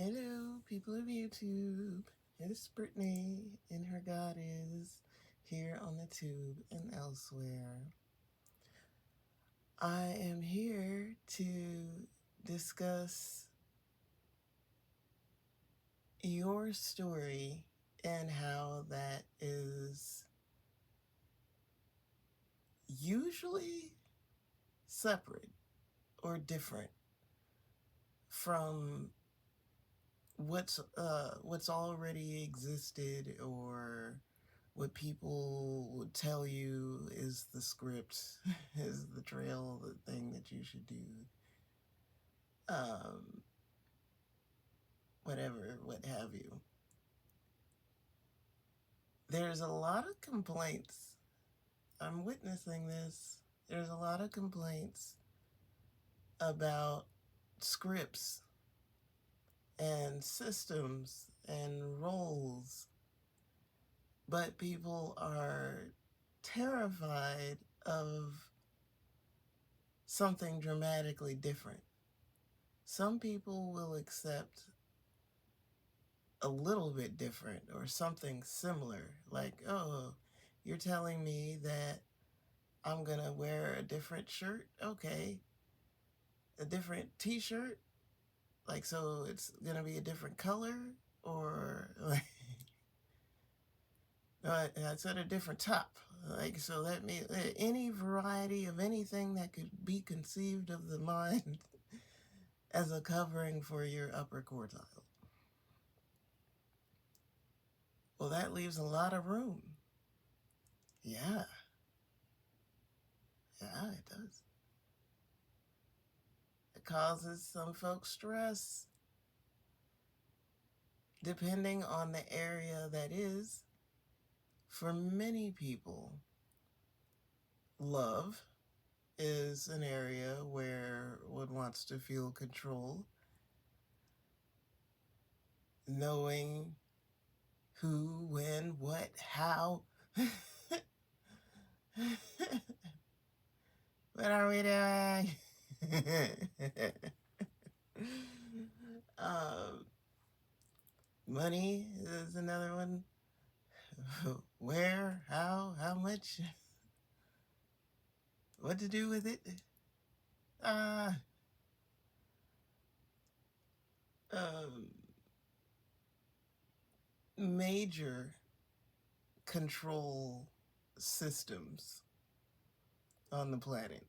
Hello, people of YouTube. It's Brittany and her goddess here on the tube and elsewhere. I am here to discuss your story and how that is usually separate or different from what's already existed, or what people would tell you is the script, is the trail, the thing that you should do, whatever, what have you. There's a lot of complaints. I'm witnessing this. There's a lot of complaints about scripts and systems and roles, but people are terrified of something dramatically different. Some people will accept a little bit different or something similar, like, oh, you're telling me that I'm gonna wear a different shirt? Okay. A different t-shirt? Like, so it's gonna be a different color? Or like, I said a different top. Like, so that means any variety of anything that could be conceived of the mind as a covering for your upper quartile. Well, that leaves a lot of room. Yeah, it does. It causes some folks stress, depending on the area that is. For many people, love is an area where one wants to feel control, knowing who, when, what, how. What are we doing? Money is another one. Where, how much, what to do with it. Major control systems on the planet.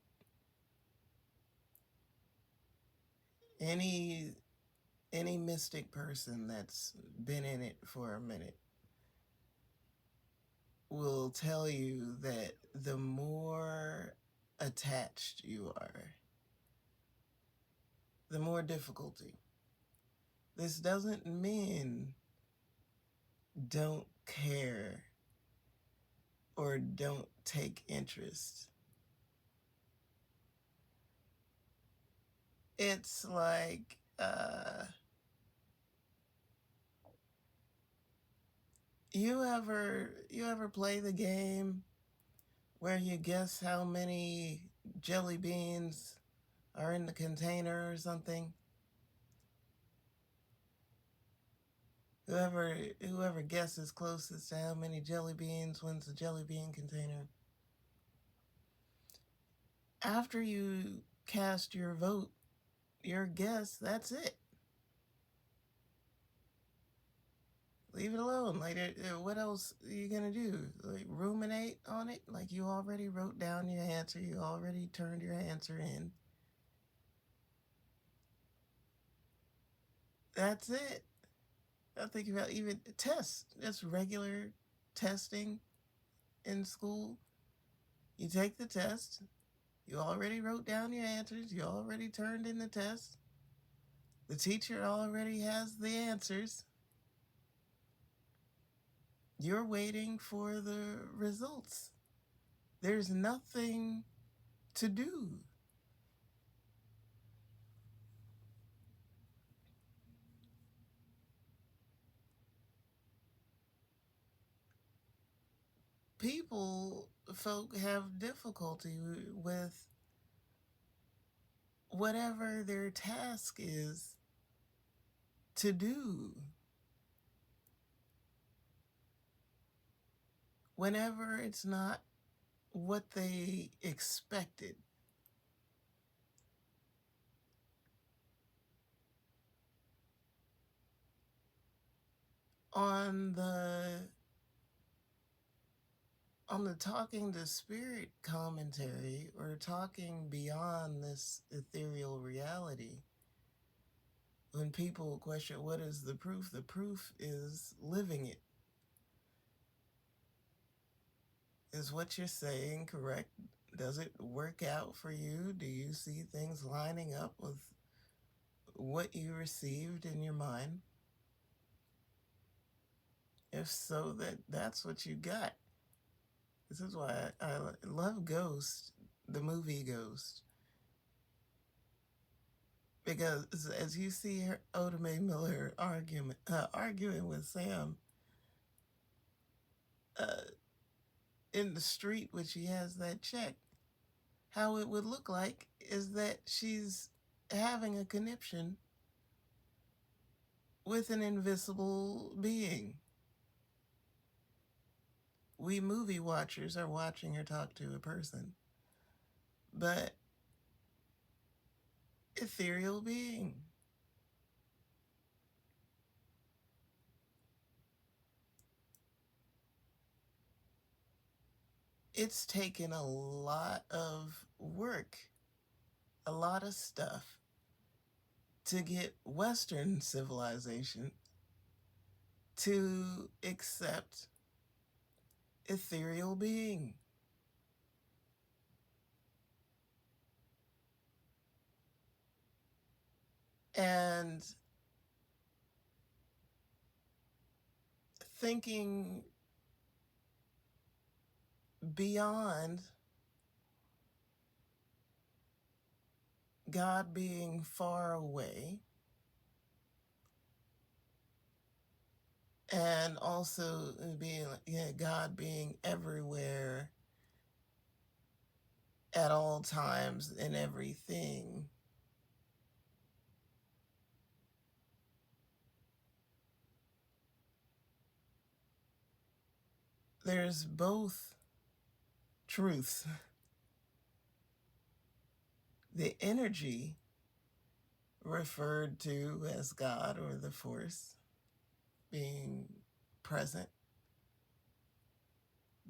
Any mystic person that's been in it for a minute will tell you that the more attached you are, the more difficulty. This doesn't mean don't care or don't take interest. It's like, you ever play the game where you guess how many jelly beans are in the container or something? Whoever guesses closest to how many jelly beans wins the jelly bean container. After you cast your vote, your guess, that's it. Leave it alone. Like, what else are you gonna do? Like, ruminate on it? Like, you already wrote down your answer. You already turned your answer in. That's it. I think about even tests. Just regular testing in school. You take the test. You already wrote down your answers. You already turned in the test. The teacher already has the answers. You're waiting for the results. There's nothing to do. Folk have difficulty with whatever their task is to do whenever it's not what they expected. On the talking to spirit commentary, or talking beyond this ethereal reality, when people question what is the proof is living it. Is what you're saying correct? Does it work out for you? Do you see things lining up with what you received in your mind? If so, that's what you got. This is why I love Ghost, the movie Ghost. Because as you see her, Oda Mae Miller arguing with Sam in the street when she has that check, how it would look like is that she's having a conniption with an invisible being. We movie watchers are watching her talk to a person, but ethereal being. It's taken a lot of work, a lot of stuff to get Western civilization to accept ethereal being. And thinking beyond God being far away, and also being God being everywhere at all times in everything. There's both truths. The energy referred to as God or the force being present,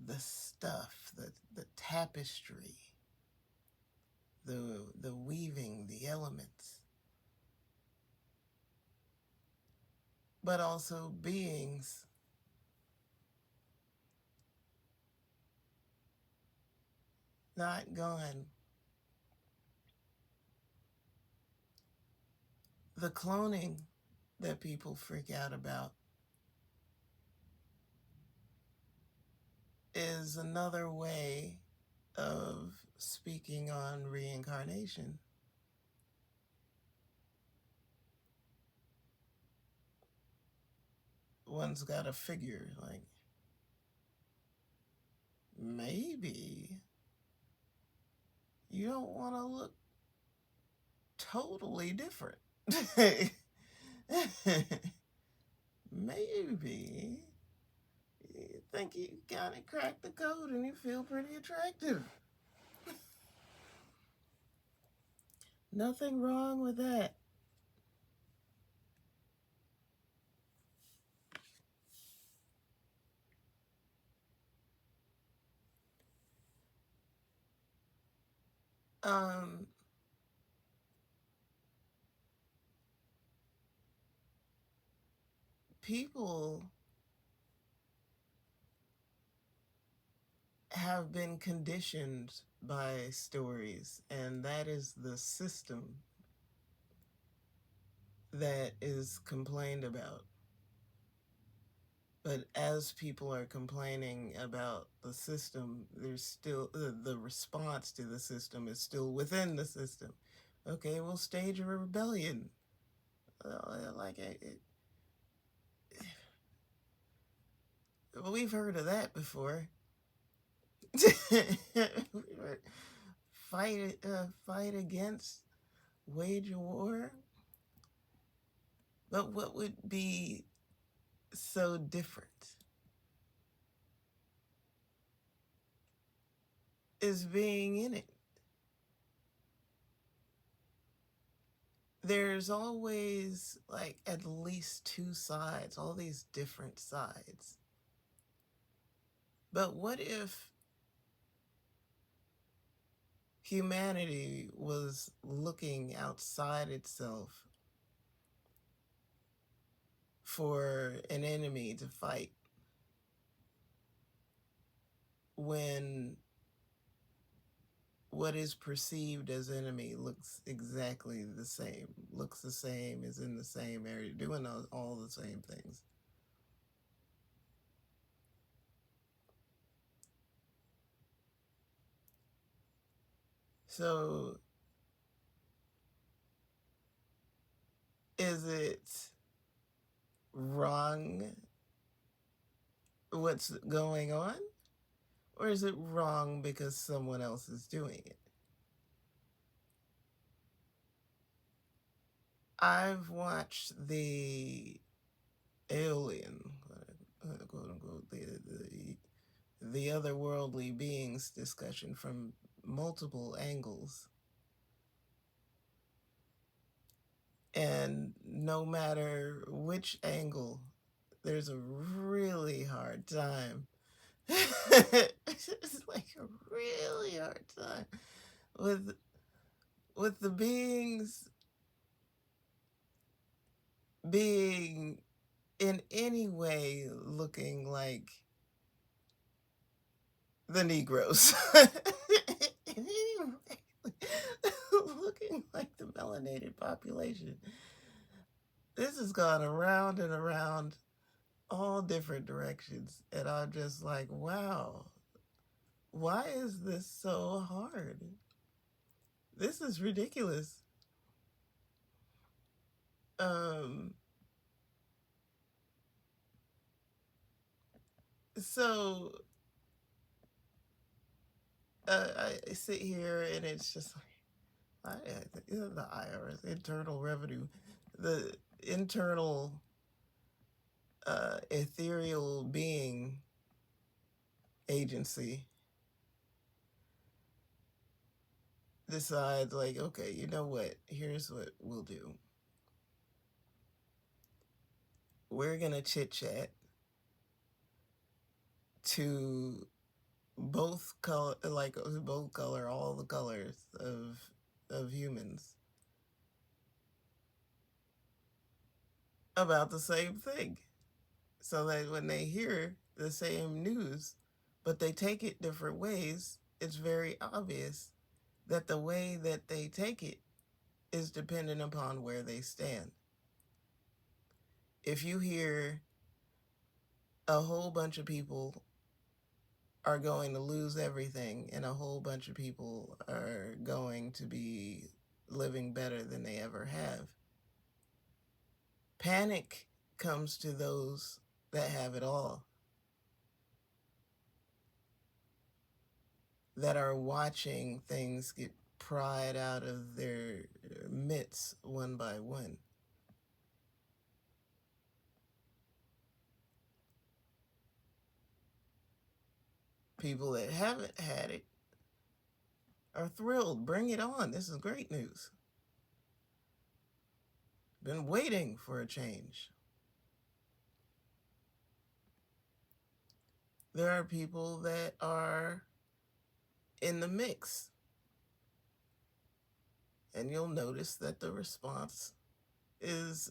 the stuff, the tapestry, the weaving, the elements, but also beings. Not gone. The cloning that people freak out about is another way of speaking on reincarnation. One's got a figure, like, maybe you don't want to look totally different. Maybe you think you kind of cracked the code and you feel pretty attractive. Nothing wrong with that. Um, People have been conditioned by stories, and that is the system that is complained about. But as people are complaining about the system, there's still the response to the system is still within the system. Okay, we'll stage a rebellion. Like we've heard of that before. Fight against, wage a war. But what would be so different is being in it. There's always like at least two sides, all these different sides. But what if humanity was looking outside itself for an enemy to fight when what is perceived as enemy looks exactly the same, looks the same, is in the same area, doing all the same things? So is it wrong what's going on? Or is it wrong because someone else is doing it? I've watched the alien, quote unquote, the otherworldly beings discussion from multiple angles. And no matter which angle, there's a really hard time. It's like a really hard time with the beings being in any way looking like the Negroes. In any way, looking like the melanated population. This has gone around and around all different directions. And I'm just like, wow, why is this so hard? This is ridiculous. Um, so I sit here and it's just like, the IRS, Internal Revenue, the internal ethereal being agency decides, like, okay, you know what? Here's what we'll do. We're going to chit chat to both color, like both color, all the colors of humans about the same thing. So that when they hear the same news, but they take it different ways, it's very obvious that the way that they take it is dependent upon where they stand. If you hear a whole bunch of people are going to lose everything and a whole bunch of people are going to be living better than they ever have, panic comes to those that have it all, that are watching things get pried out of their midst one by one. People that haven't had it are thrilled. Bring it on. This is great news. Been waiting for a change. There are people that are in the mix. And you'll notice that the response is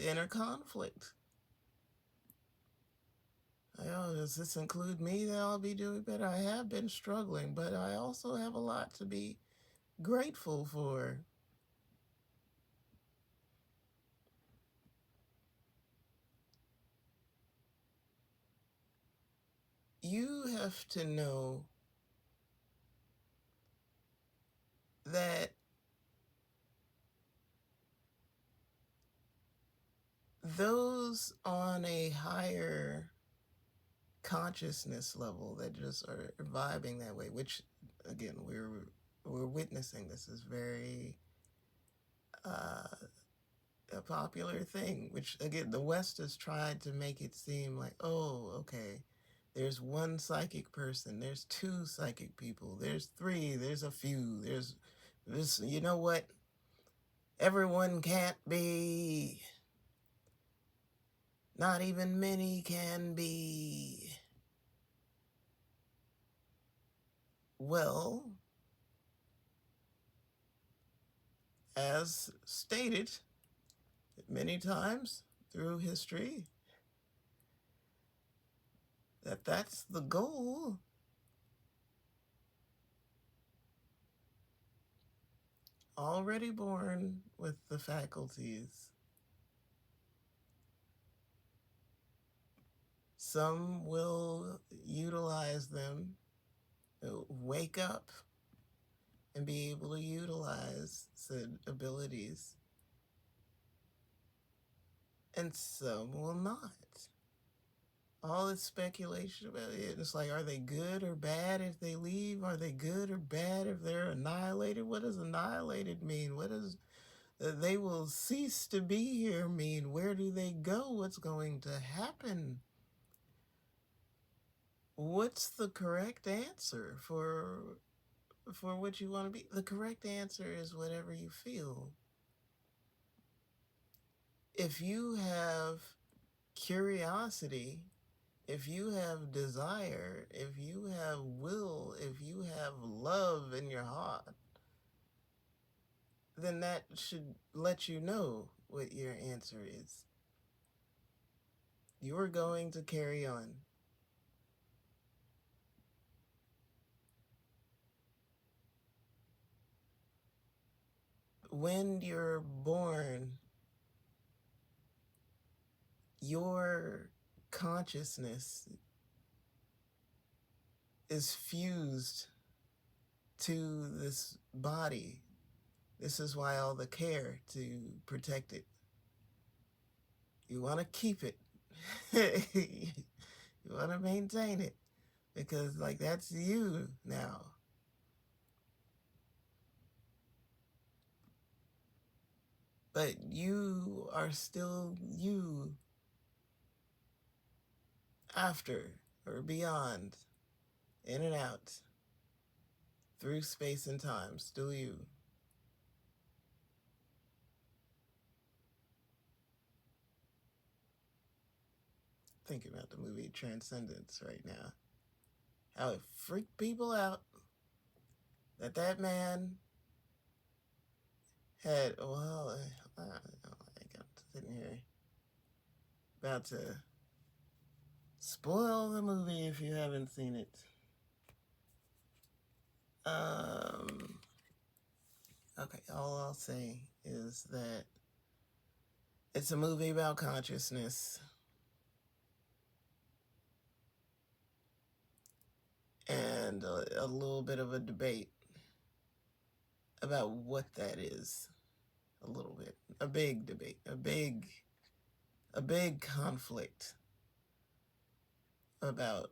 inner conflict. Oh, does this include me that I'll be doing better? I have been struggling, but I also have a lot to be grateful for. You have to know that those on a higher consciousness level that just are vibing that way, which again we're witnessing. This is very a popular thing, which again, the West has tried to make it seem like, oh, okay, there's one psychic person, there's two psychic people, there's three, there's a few, there's this, you know what? Everyone can't be. Not even many can be. Well, as stated many times through history, that's the goal. Already born with the faculties. Some will utilize them, wake up, and be able to utilize said abilities, and some will not. All this speculation about it, it's like, are they good or bad if they leave? Are they good or bad if they're annihilated? What does annihilated mean? What does they will cease to be here mean? Where do they go? What's going to happen? What's the correct answer for what you want to be? The correct answer is whatever you feel. If you have curiosity, if you have desire, if you have will, if you have love in your heart, then that should let you know what your answer is. You're going to carry on. When you're born, your consciousness is fused to this body. This is why all the care to protect it. You want to keep it. You want to maintain it because, like, that's you now. But you are still you after or beyond, in and out, through space and time, still you. Thinking about the movie Transcendence right now. How it freaked people out that man had, well, I got sitting here about to spoil the movie if you haven't seen it. Okay, all I'll say is that it's a movie about consciousness. And a little bit of a debate about what that is. A little bit. A big debate. A big conflict about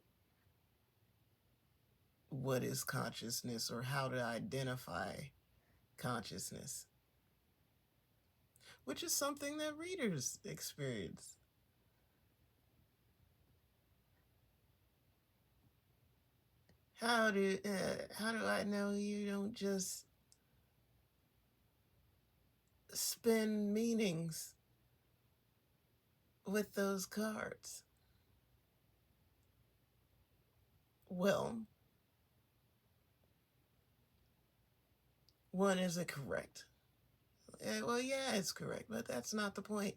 what is consciousness or how to identify consciousness, which is something that readers experience. How do I know you don't just spin meanings with those cards? Well, one, is it correct? Well, yeah, it's correct, but that's not the point.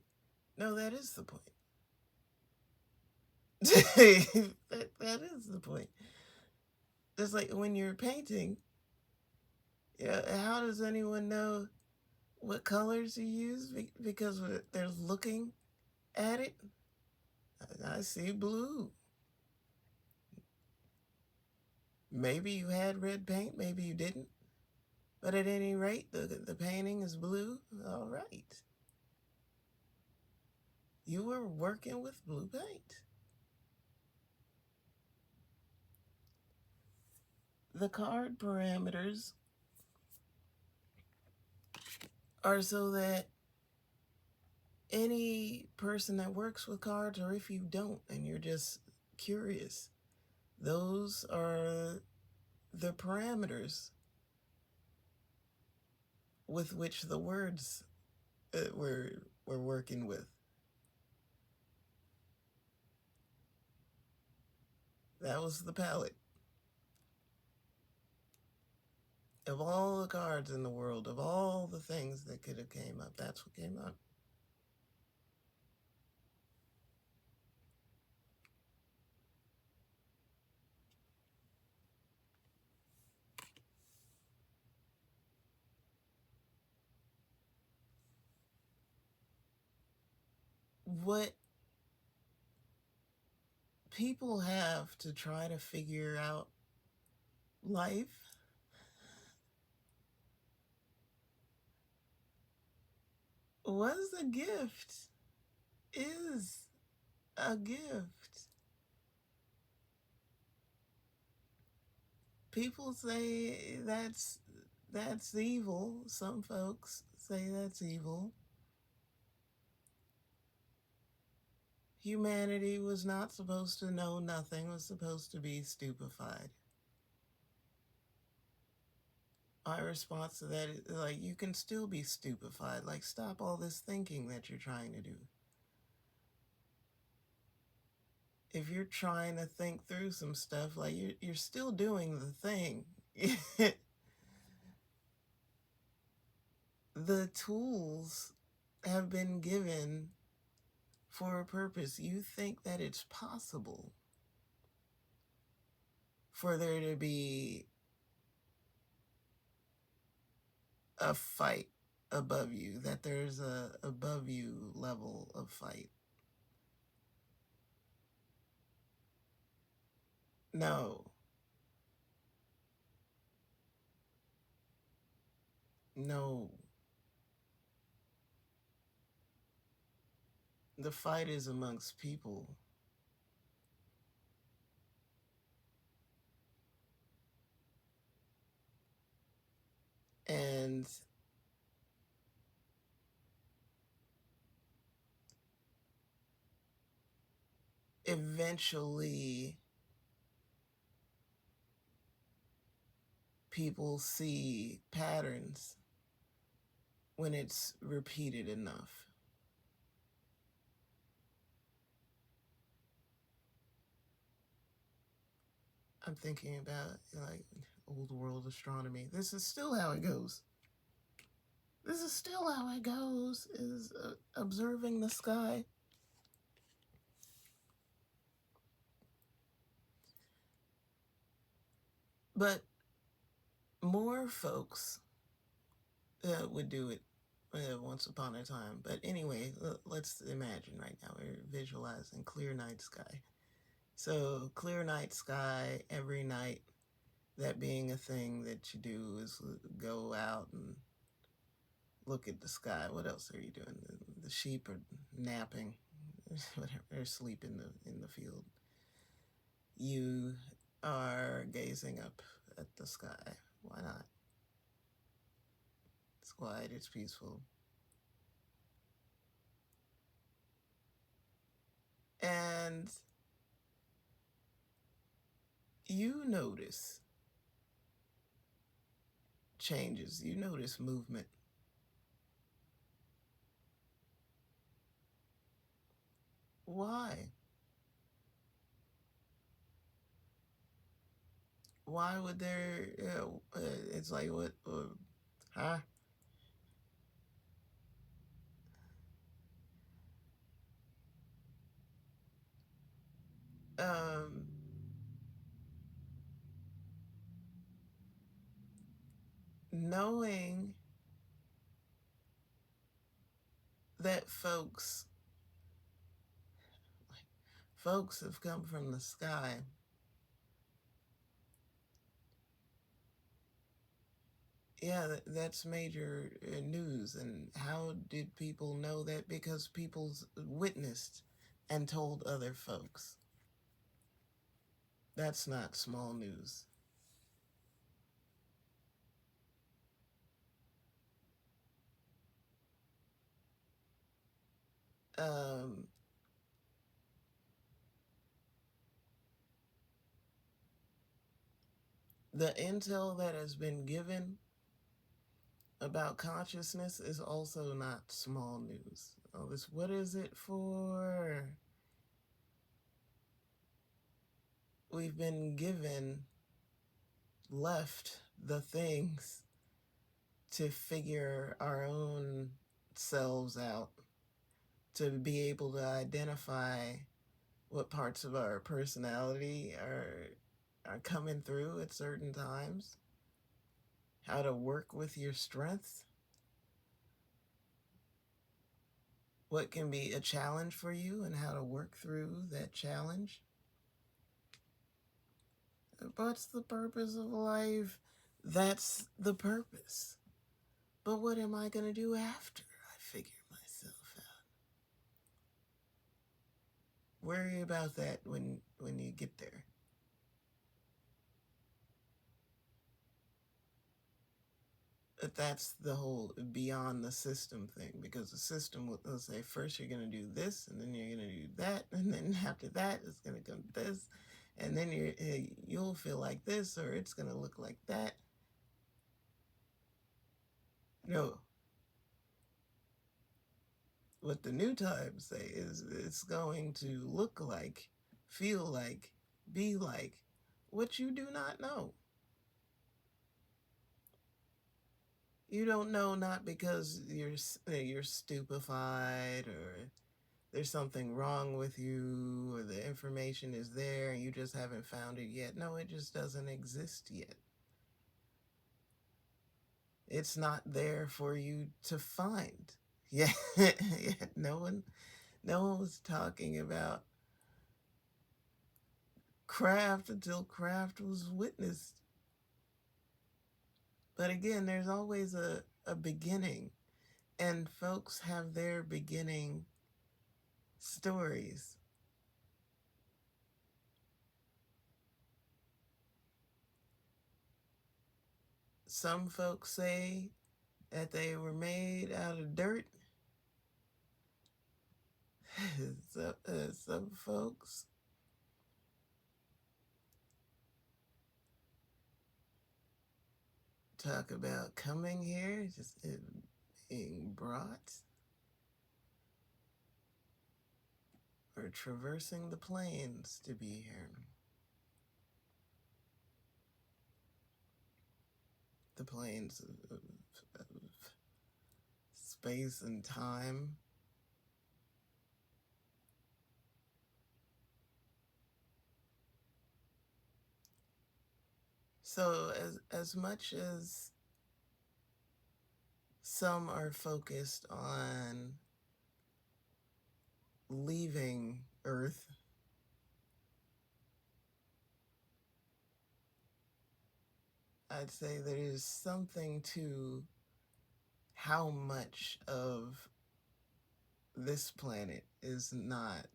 No, that is the point. that is the point. It's like when you're painting, how does anyone know what colors you use? Because they're looking at it. I see blue. Maybe you had red paint, maybe you didn't. But at any rate, the painting is blue. All right. You were working with blue paint. The card parameters are so that any person that works with cards, or if you don't and you're just curious, those are the parameters with which the words we're working with. That was the palette. Of all the cards in the world, of all the things that could have came up, that's what came up. What people have to try to figure out life was a gift, is a gift. People say that's evil. Some folks say that's evil. Humanity was not supposed to know nothing, was supposed to be stupefied. My response to that is, like, you can still be stupefied. Like, stop all this thinking that you're trying to do. If you're trying to think through some stuff, like, you're still doing the thing. The tools have been given for a purpose. You think that it's possible for there to be a fight above you, that there's a above you level of fight. No. No. The fight is amongst people. And eventually people see patterns when it's repeated enough. I'm thinking about, like, old world astronomy. This is still how it goes. This is still how it goes, is observing the sky. But more folks would do it once upon a time. But anyway, let's imagine right now we're visualizing clear night sky. So clear night sky every night, that being a thing that you do is go out and look at the sky. What else are you doing? The sheep are napping, whatever, or asleep in the field. You are gazing up at the sky. Why not? It's quiet, it's peaceful. And you notice changes, you notice movement. Why? Why would there, it's like, what, huh? Um, Knowing that folks have come from the sky, yeah, that's major news. And how did people know that? Because people's witnessed and told other folks. That's not small news. Um, the intel that has been given about consciousness is also not small news. Oh, this, what is it for? We've been given, left the things to figure our own selves out, to be able to identify what parts of our personality are coming through at certain times, how to work with your strengths, what can be a challenge for you, and how to work through that challenge. What's the purpose of life? That's the purpose. But what am I going to do after I figure myself out? Worry about that when you get there. But that's the whole beyond the system thing, because the system will say first you're going to do this, and then you're going to do that, and then after that it's going to come this, and then you'll feel like this, or it's going to look like that. No, what the new times say is it's going to look like, feel like, be like what you do not know. You don't know, not because you're stupefied or there's something wrong with you or the information is there and you just haven't found it yet. No, it just doesn't exist yet. It's not there for you to find. Yeah, yeah. No one was talking about craft until craft was witnessed. But again, there's always a beginning, and folks have their beginning stories. Some folks say that they were made out of dirt. Some folks talk about coming here, just being brought, or traversing the plains to be here. The plains of space and time. So as much as some are focused on leaving Earth, I'd say there is something to how much of this planet is not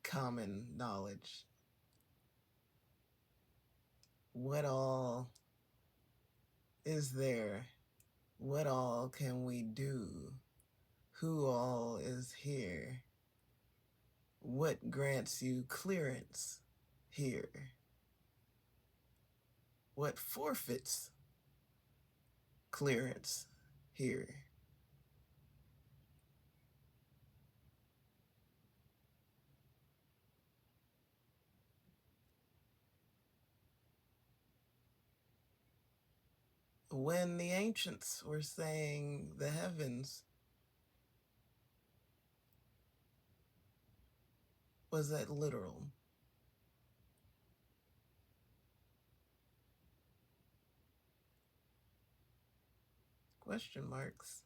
common knowledge. What all is there? What all can we do? Who all is here? What grants you clearance here? What forfeits clearance here? When the ancients were saying the heavens, was that literal? Question marks.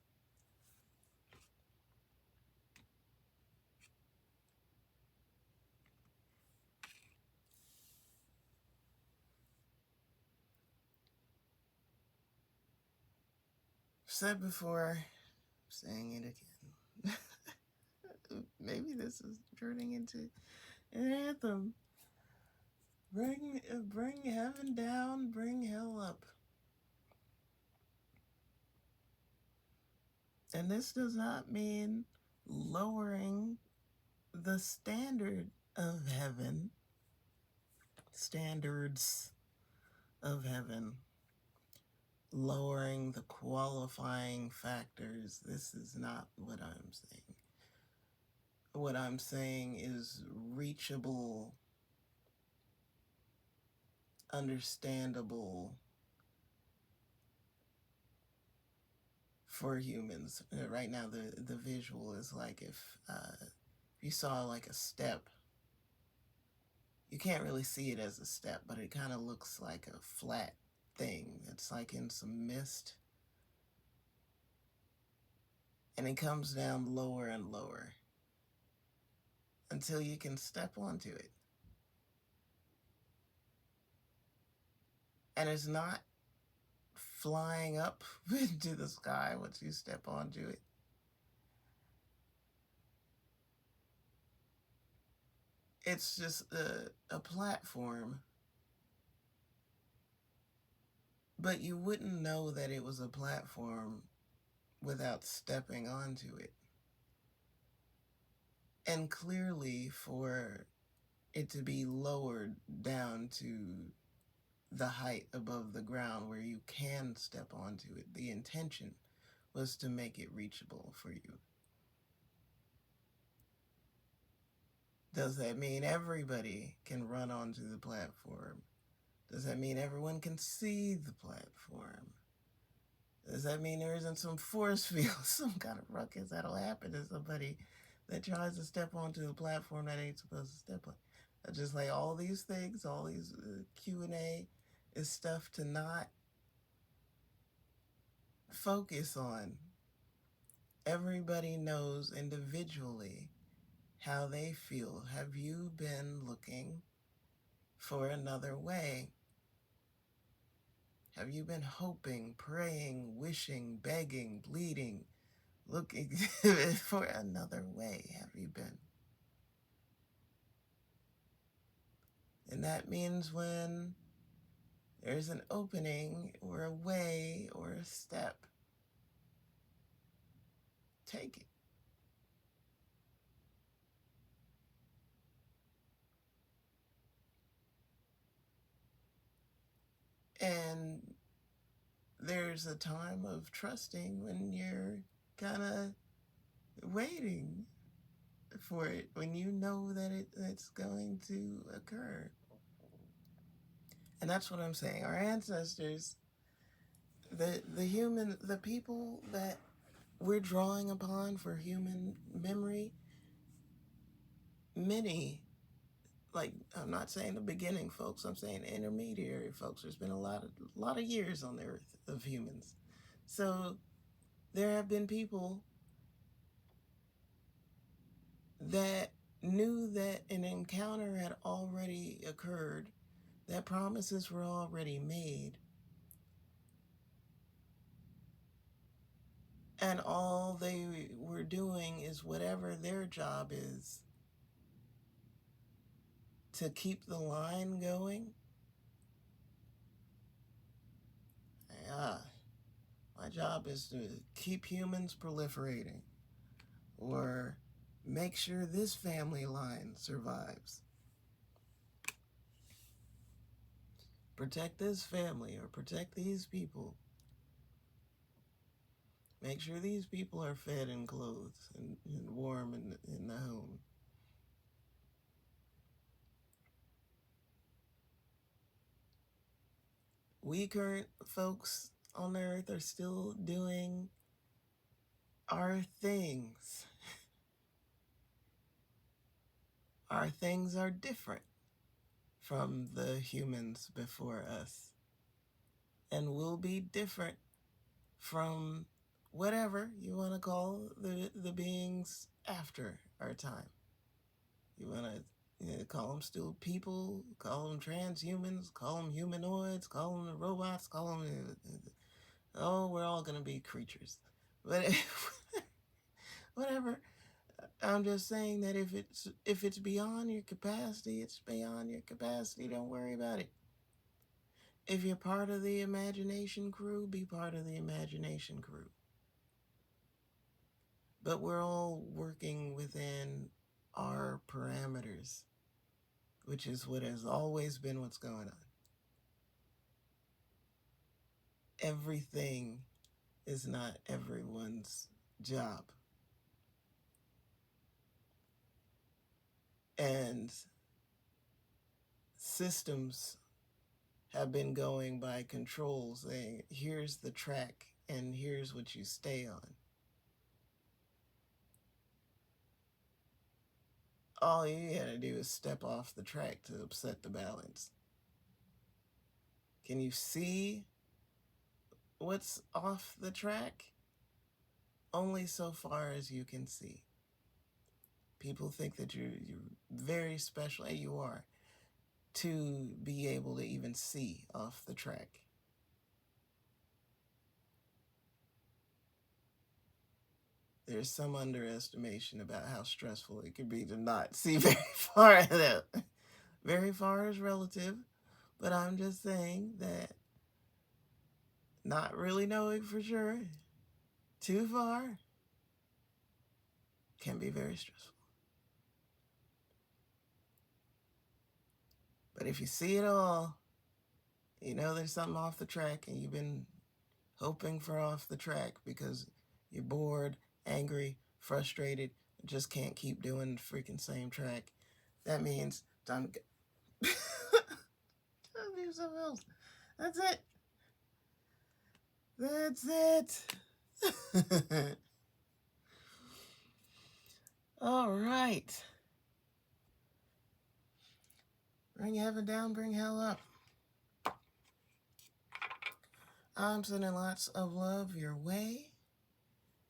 Said before, saying it again. Maybe this is turning into an anthem. Bring heaven down, bring hell up. And this does not mean lowering the standard of heaven, standards of heaven, lowering the qualifying factors. This is not what I'm saying. What I'm saying is reachable, understandable for humans. Right now, the visual is like if you saw like a step, you can't really see it as a step, but it kind of looks like a flat thing that's like in some mist, and it comes down lower and lower until you can step onto it. And it's not flying up into the sky once you step onto it. It's just a platform, but you wouldn't know that it was a platform without stepping onto it. And clearly, for it to be lowered down to the height above the ground where you can step onto it, the intention was to make it reachable for you. Does that mean everybody can run onto the platform? Does that mean everyone can see the platform? Does that mean there isn't some force field, some kind of ruckus that'll happen to somebody that tries to step onto the platform that ain't supposed to step on? Just like all these things, all these Q&A is stuff to not focus on. Everybody knows individually how they feel. Have you been looking for another way? Have you been hoping, praying, wishing, begging, bleeding, looking for another way? Have you been? And that means when there's an opening or a way or a step, take it. And there's a time of trusting when you're kind of waiting for it, when you know that it's going to occur. And that's what I'm saying. Our ancestors, the people that we're drawing upon for human memory, many, like, I'm not saying the beginning folks, I'm saying intermediary folks. There's been a lot of years on the earth of humans. So there have been people that knew that an encounter had already occurred, that promises were already made, and all they were doing is whatever their job is to keep the line going. Ah, my job is to keep humans proliferating, or make sure this family line survives. Protect this family or protect these people. Make sure these people are fed and clothed and warm in the home. We current folks on the earth are still doing our things. Our things are different from the humans before us, and will be different from whatever you want to call the beings after our time. You want to call them still people, call them transhumans, call them humanoids, call them robots, call them, oh, we're all going to be creatures. But whatever. I'm just saying that if it's beyond your capacity, it's beyond your capacity. Don't worry about it. If you're part of the imagination crew, be part of the imagination crew. but we're all working within our parameters, which is what has always been what's going on. Everything is not everyone's job. And systems have been going by controls saying, here's the track and here's what you stay on. All you gotta do is step off the track to upset the balance. Can you see what's off the track? Only so far as you can see. People think that you're very special, and you are, to be able to even see off the track. There's some underestimation about how stressful it can be to not see very far. Very far is relative, but I'm just saying that not really knowing for sure, too far, can be very stressful. But if you see it all, you know there's something off the track, and you've been hoping for off the track because you're bored, angry, frustrated, just can't keep doing the freaking same track. That means time to go. Time to do something else. That's it. That's it. All right. Bring heaven down, bring hell up. I'm sending lots of love your way.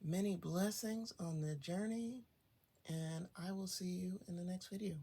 Many blessings on the journey. And I will see you in the next video.